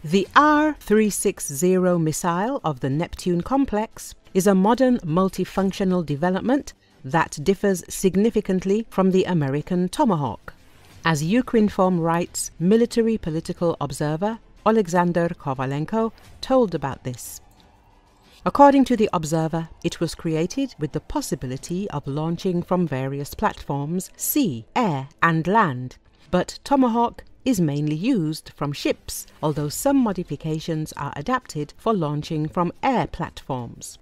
The R-360 missile of the Neptune complex is a modern multifunctional development that differs significantly from the American Tomahawk. As Ukrinform writes, military political observer Oleksandr Kovalenko told about this. According to the observer, it was created with the possibility of launching from various platforms, sea, air and land, but Tomahawk is mainly used from ships, although some modifications are adapted for launching from air platforms.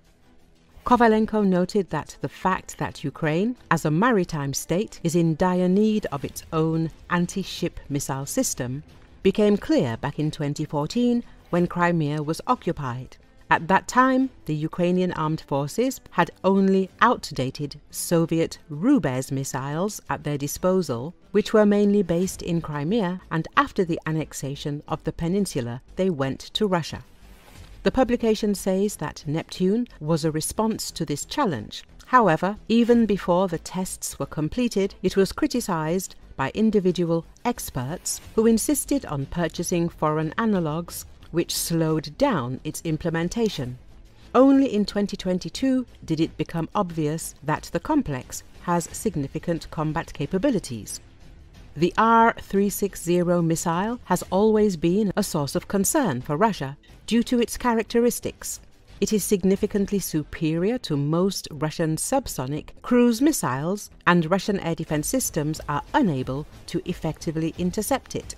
Kovalenko noted that the fact that Ukraine, as a maritime state, is in dire need of its own anti-ship missile system became clear back in 2014 when Crimea was occupied. At that time, the Ukrainian Armed Forces had only outdated Soviet Rubezh missiles at their disposal, which were mainly based in Crimea, and after the annexation of the peninsula, they went to Russia. The publication says that Neptune was a response to this challenge. However, even before the tests were completed, it was criticized by individual experts who insisted on purchasing foreign analogues, which slowed down its implementation. Only in 2022 did it become obvious that the complex has significant combat capabilities. The R-360 missile has always been a source of concern for Russia due to its characteristics. It is significantly superior to most Russian subsonic cruise missiles, and Russian air defense systems are unable to effectively intercept it.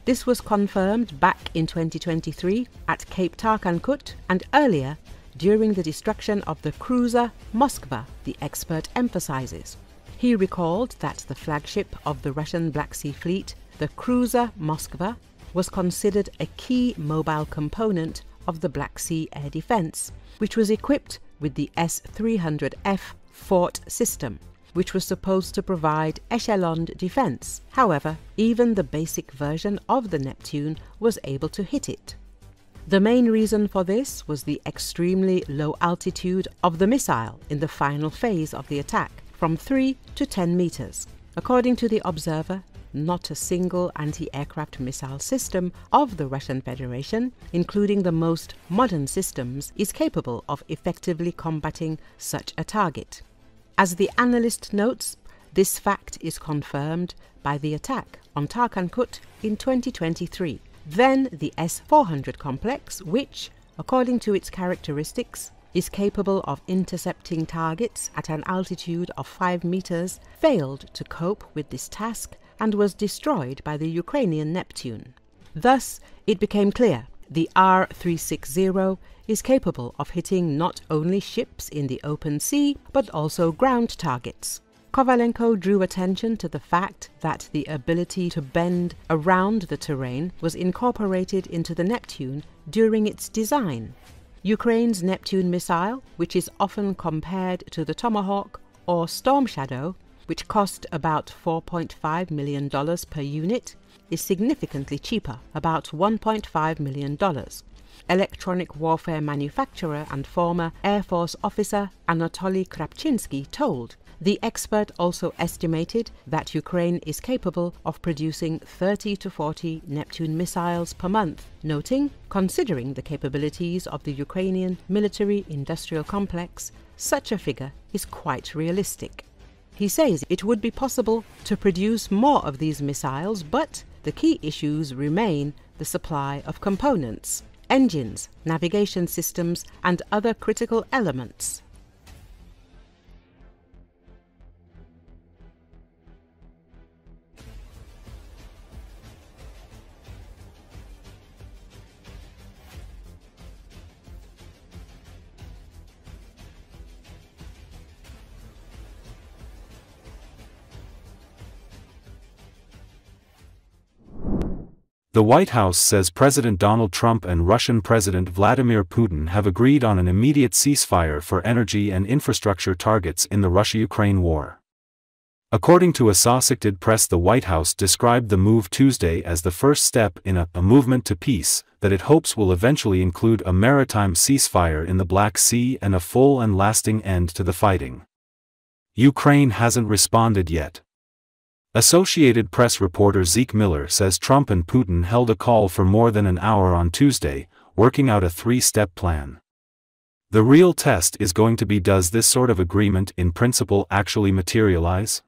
This was confirmed back in 2023 at Cape Tarkankut and earlier during the destruction of the cruiser Moskva, the expert emphasizes. He recalled that the flagship of the Russian Black Sea Fleet, the cruiser Moskva, was considered a key mobile component of the Black Sea air defense, which was equipped with the S-300F Fort system, which was supposed to provide echeloned defense. However, even the basic version of the Neptune was able to hit it. The main reason for this was the extremely low altitude of the missile in the final phase of the attack, from 3 to 10 meters. According to the observer, not a single anti-aircraft missile system of the Russian Federation, including the most modern systems, is capable of effectively combating such a target. As the analyst notes, this fact is confirmed by the attack on Tarkankut in 2023. Then the S-400 complex, which, according to its characteristics, is capable of intercepting targets at an altitude of 5 meters, failed to cope with this task and was destroyed by the Ukrainian Neptune. Thus, it became clear the R-360 is capable of hitting not only ships in the open sea, but also ground targets. Kovalenko drew attention to the fact that the ability to bend around the terrain was incorporated into the Neptune during its design. Ukraine's Neptune missile, which is often compared to the Tomahawk or Storm Shadow, which cost about $4.5 million per unit, is significantly cheaper, about $1.5 million. Electronic warfare manufacturer and former Air Force officer Anatoly Krapchinsky told. The expert also estimated that Ukraine is capable of producing 30 to 40 Neptune missiles per month, noting, considering the capabilities of the Ukrainian military-industrial complex, such a figure is quite realistic. He says it would be possible to produce more of these missiles, but the key issues remain the supply of components, engines, navigation systems, and other critical elements. The White House says President Donald Trump and Russian President Vladimir Putin have agreed on an immediate ceasefire for energy and infrastructure targets in the Russia-Ukraine war. According to Associated Press, the White House described the move Tuesday as the first step in a movement to peace that it hopes will eventually include a maritime ceasefire in the Black Sea and a full and lasting end to the fighting. Ukraine hasn't responded yet. Associated Press reporter Zeke Miller says Trump and Putin held a call for more than an hour on Tuesday, working out a three-step plan. The real test is going to be, does this sort of agreement in principle actually materialize?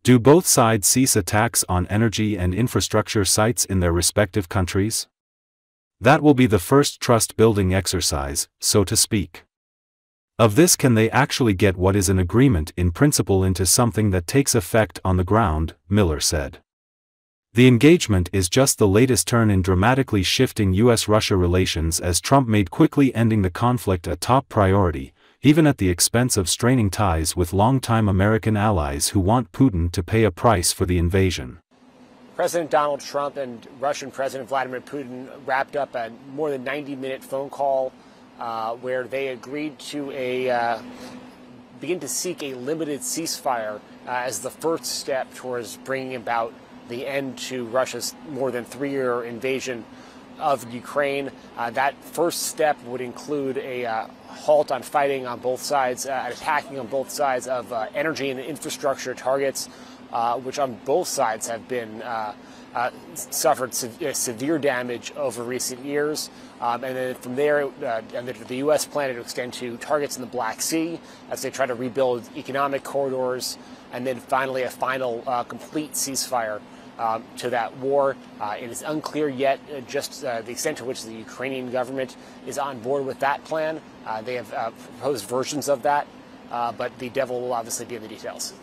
Do both sides cease attacks on energy and infrastructure sites in their respective countries? That will be the first trust-building exercise, so to speak. Of this, can they actually get what is an agreement in principle into something that takes effect on the ground, Miller said. The engagement is just the latest turn in dramatically shifting US-Russia relations, as Trump made quickly ending the conflict a top priority, even at the expense of straining ties with longtime American allies who want Putin to pay a price for the invasion. President Donald Trump and Russian President Vladimir Putin wrapped up a more than 90-minute phone call where they agreed to begin to seek a limited ceasefire as the first step towards bringing about the end to Russia's more than 3-year invasion of Ukraine. That first step would include a halt on fighting on both sides, attacking on both sides of energy and infrastructure targets, which on both sides have been suffered severe damage over recent years. And then from there, the U.S. planned to extend to targets in the Black Sea as they try to rebuild economic corridors, and then finally a final complete ceasefire to that war. It is unclear yet just the extent to which the Ukrainian government is on board with that plan. They have proposed versions of that, but the devil will obviously be in the details.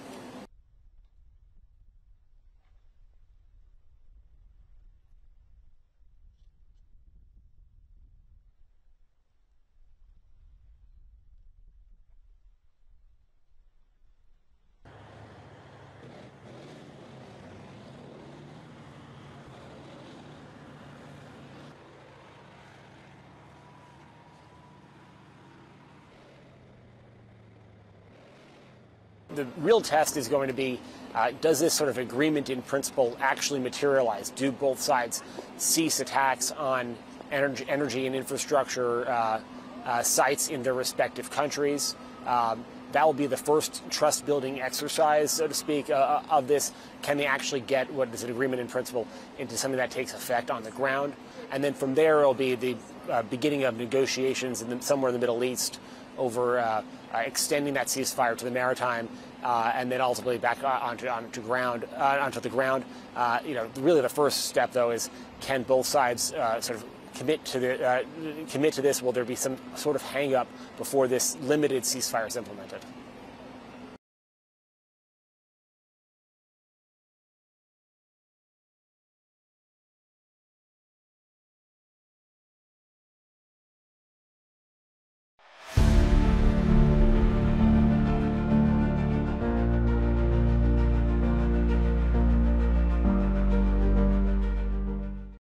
The real test is going to be, does this sort of agreement in principle actually materialize? Do both sides cease attacks on energy and infrastructure sites in their respective countries? That will be the first trust-building exercise, so to speak, of this. Can they actually get what is an agreement in principle into something that takes effect on the ground? And then from there, it will be the beginning of negotiations somewhere in the Middle East over extending that ceasefire to the maritime, and then ultimately back onto the ground. Really the first step, though, is can both sides sort of commit to this? Will there be some sort of hang-up before this limited ceasefire is implemented?